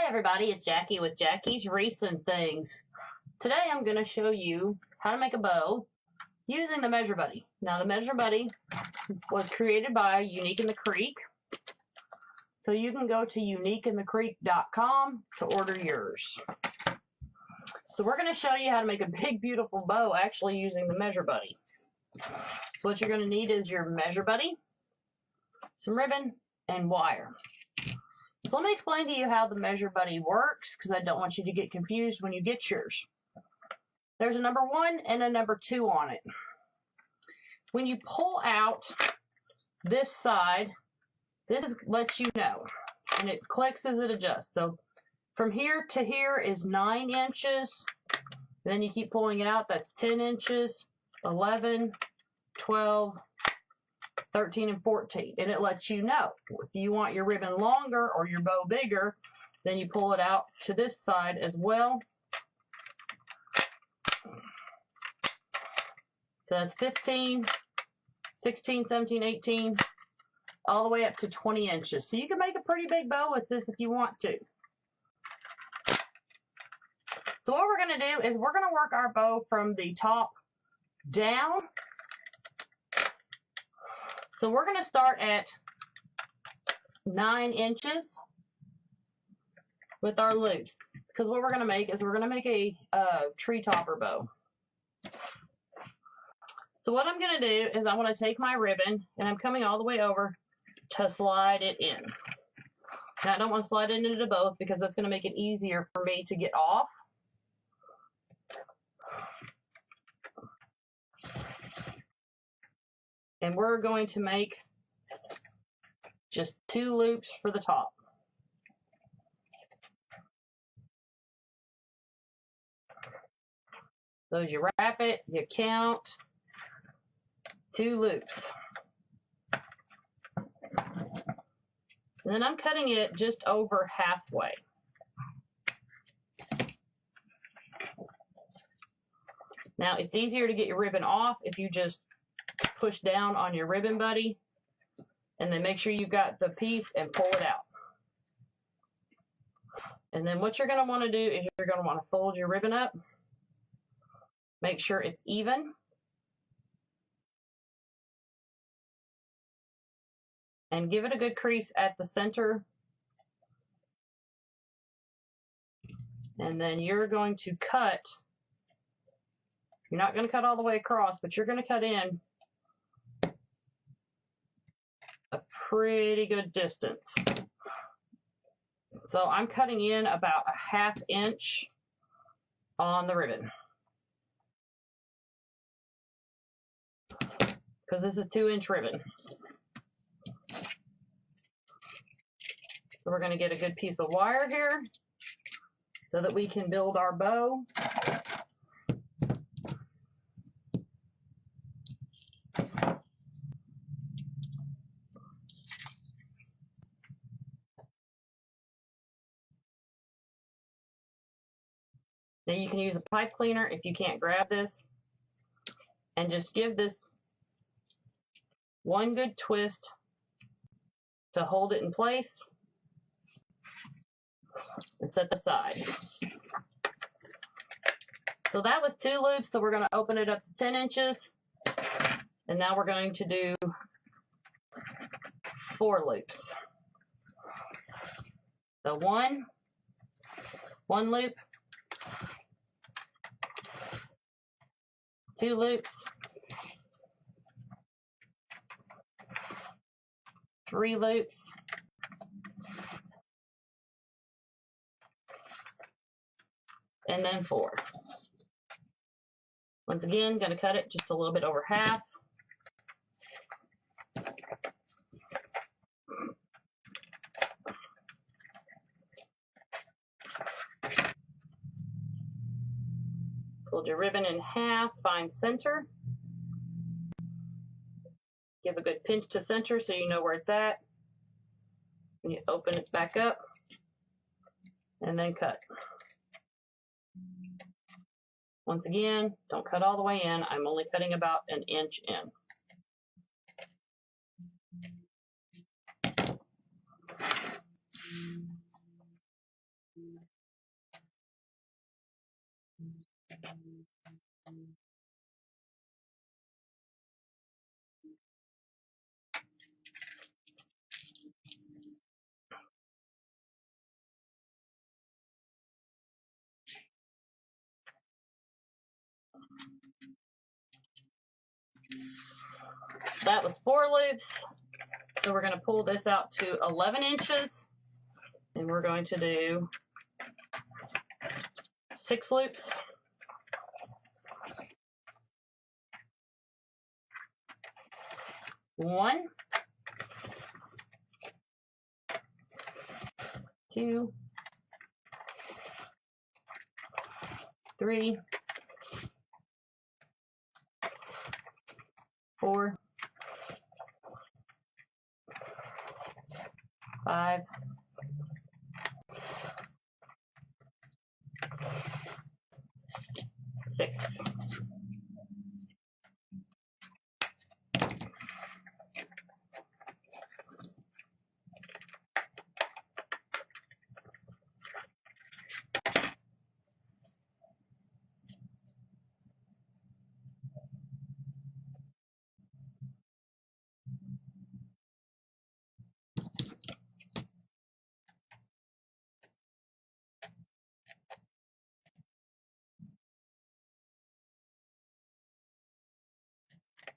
Hi everybody, it's Jackie with Jackie's Recent Things. Today I'm going to show you how to make a bow using the Measure Buddy. Now the Measure Buddy was created by Unique in the Creek, so you can go to uniqueinthecreek.com to order yours. So we're going to show you how to make a big beautiful bow actually using the Measure Buddy. So what you're going to need is your Measure Buddy, some ribbon, and wire. So let me explain to you how the Measure Buddy works, because I don't want you to get confused when you get yours. There's a number 1 and a number 2 on it. When you pull out this side, this lets you know, and it clicks as it adjusts. So from here to here is 9 inches. Then you keep pulling it out, that's 10 inches, 11, 12, 13, and 14, and it lets you know if you want your ribbon longer or your bow bigger, then you pull it out to this side as well. So that's 15, 16, 17, 18, all the way up to 20 inches. So you can make a pretty big bow with this if you want to. So what we're going to do is we're going to work our bow from the top down. So we're going to start at 9 inches with our loops, because what we're going to make is we're going to make a tree topper bow. So what I'm going to do is I want to take my ribbon, and I'm coming all the way over to slide it in. Now I don't want to slide it into both because that's going to make it easier for me to get off. And we're going to make just 2 loops for the top. So as you wrap it, you count 2 loops. And then I'm cutting it just over halfway. Now it's easier to get your ribbon off if you just push down on your ribbon buddy, and then make sure you've got the piece and pull it out. And then what you're going to want to do is you're going to want to fold your ribbon up, make sure it's even, and give it a good crease at the center. And then you're going to cut. You're not going to cut all the way across, but you're going to cut in a pretty good distance. So I'm cutting in about a 1/2 inch on the ribbon, because this is 2-inch ribbon. So we're going to get a good piece of wire here so that we can build our bow. Now you can use a pipe cleaner if you can't grab this, and just give this one good twist to hold it in place and set aside. So that was 2 loops, so we're going to open it up to 10 inches, and now we're going to do 4 loops. So one loop, 2 loops, 3 loops, and then 4. Once again, going to cut it just a little bit over half. Fold your ribbon in half, find center. Give a good pinch to center so you know where it's at. And you open it back up and then cut. Once again, don't cut all the way in. I'm only cutting about 1 inch in. So that was 4 loops. So we're going to pull this out to 11 inches, and we're going to do 6 loops. One, 2, 3, 4, 5, 6.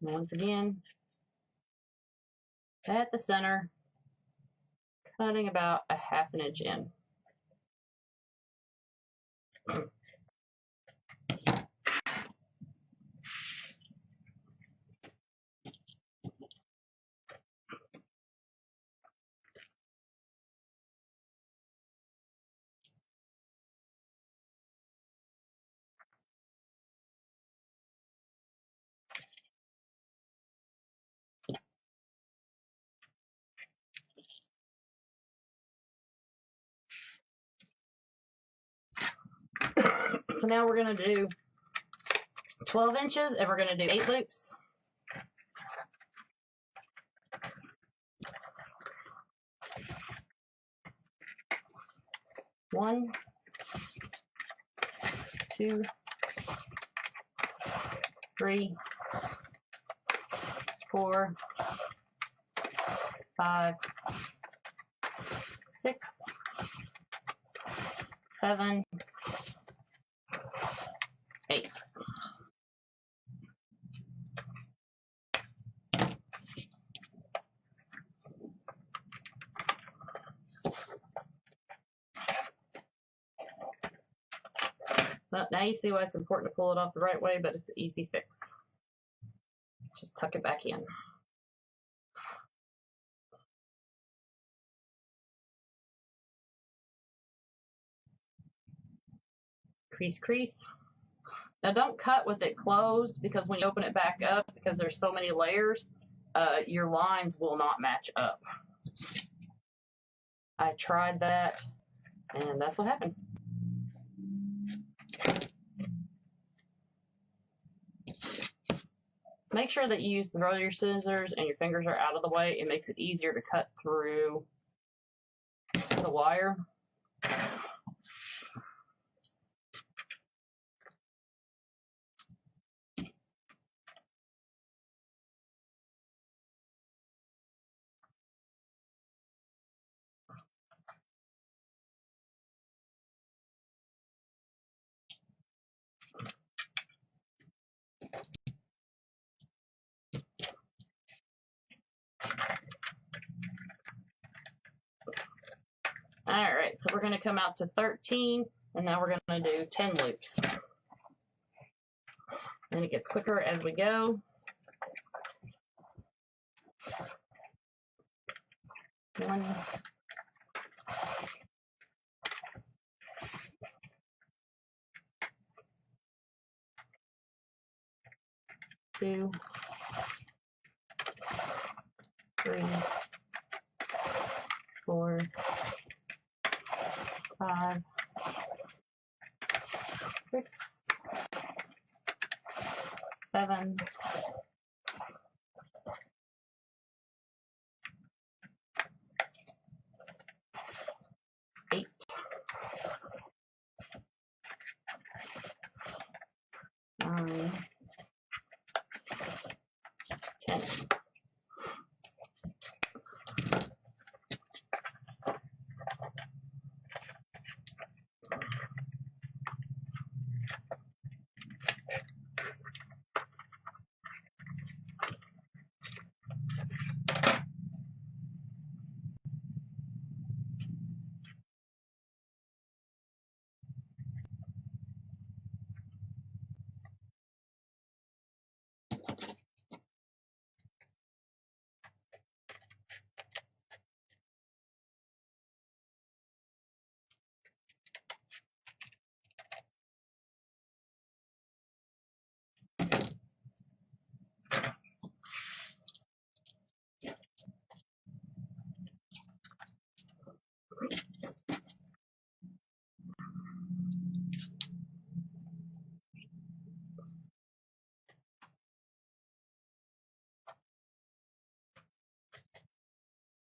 Once again, at the center, cutting about a 1/2 inch in. So now we're going to do 12 inches, and we're going to do 8 loops. One, 2, 3, 4, 5, 6, 7, 8. Well, now you see why it's important to pull it off the right way, but it's an easy fix. Just tuck it back in. Crease, crease. Now don't cut with it closed, because when you open it back up, because there's so many layers, your lines will not match up. I tried that, and that's what happened. Make sure that you use the roll your scissors and your fingers are out of the way. It makes it easier to cut through the wire. All right, so we're going to come out to 13, and now we're going to do 10 loops. And it gets quicker as we go. One, 2, 3, 4, 5, 6, 7, 8, 9, 10.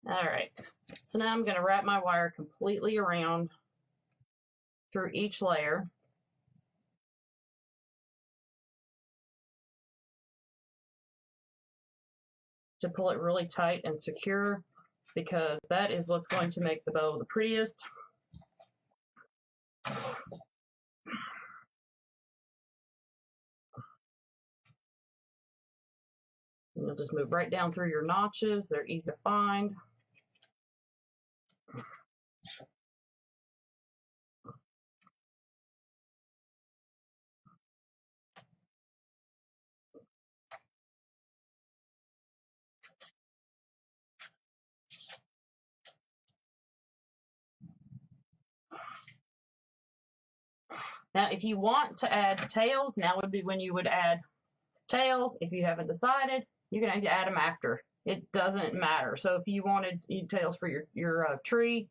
All right, so now I'm going to wrap my wire completely around through each layer. To pull it really tight and secure, because that is what's going to make the bow the prettiest. And you'll just move right down through your notches. They're easy to find. Now, if you want to add tails, now would be when you would add tails. If you haven't decided, you can add them after. It doesn't matter. So if you wanted tails for your tree,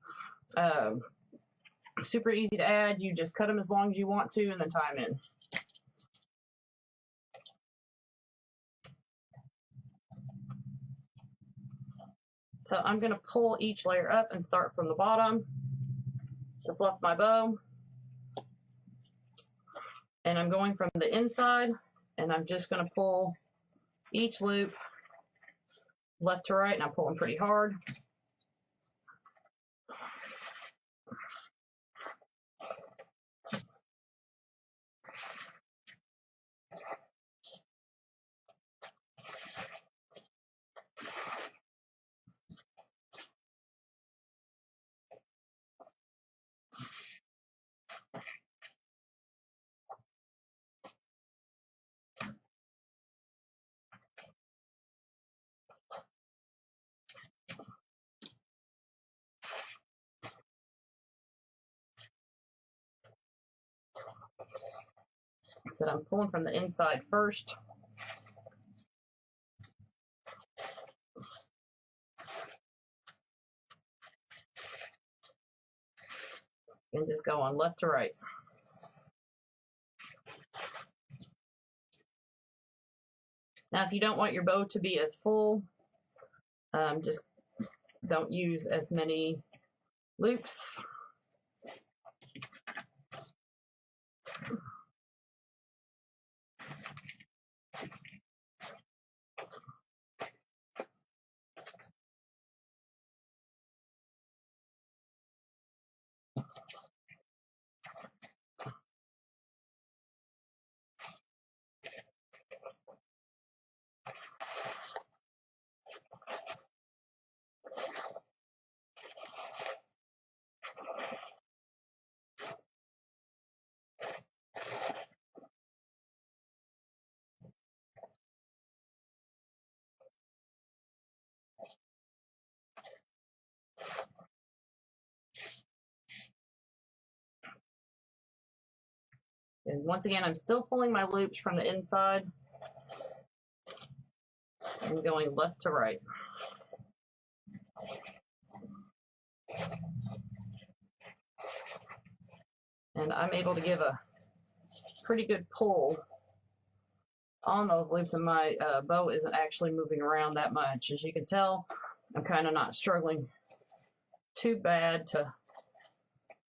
super easy to add. You just cut them as long as you want to and then tie them in. So I'm going to pull each layer up and start from the bottom to fluff my bow. And I'm going from the inside, and I'm just going to pull each loop left to right, and I'm pulling pretty hard. So I'm pulling from the inside first. And just go on left to right. Now, if you don't want your bow to be as full, just don't use as many loops. And once again, I'm still pulling my loops from the inside and going left to right. And I'm able to give a pretty good pull on those loops, and my bow isn't actually moving around that much. As you can tell, I'm kind of not struggling too bad to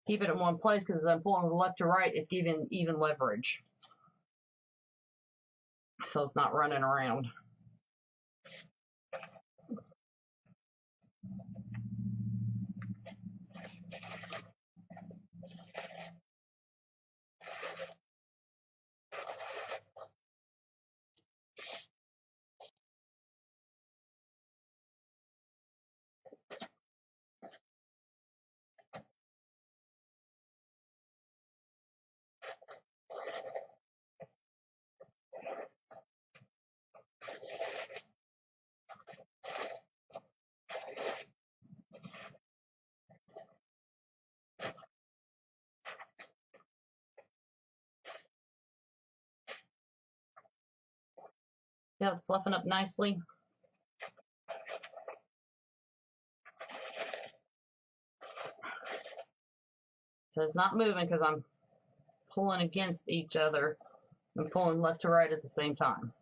keep it in one place, because as I'm pulling from left to right, it's giving even leverage. so it's not running around. Yeah, it's fluffing up nicely. So it's not moving because I'm pulling against each other and pulling left to right at the same time.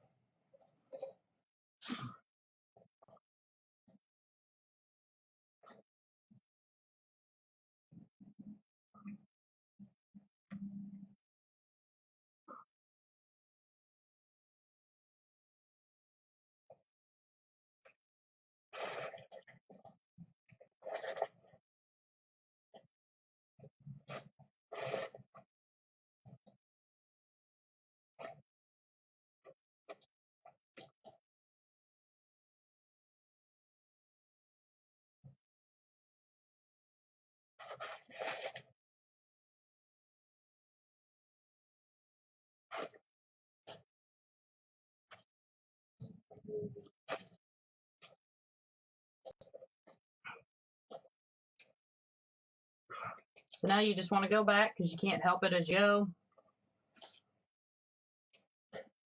So now you just want to go back because you can't help it as you go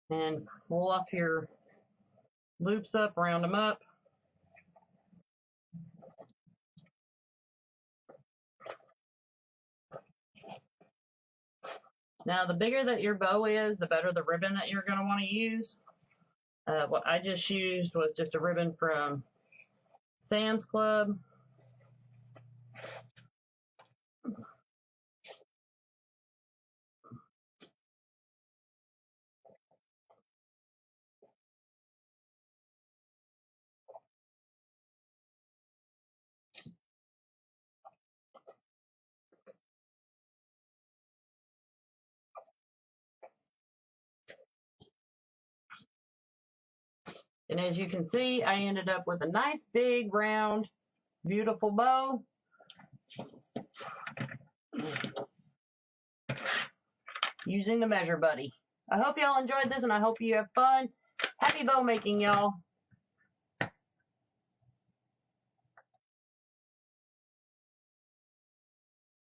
and fluff your loops up, round them up. Now the bigger that your bow is, the better the ribbon that you're going to want to use. What I just used was just a ribbon from Sam's Club. And as you can see, I ended up with a nice big round beautiful bow. Using the Measure Buddy. I hope y'all enjoyed this and I hope you have fun. Happy bow making, y'all.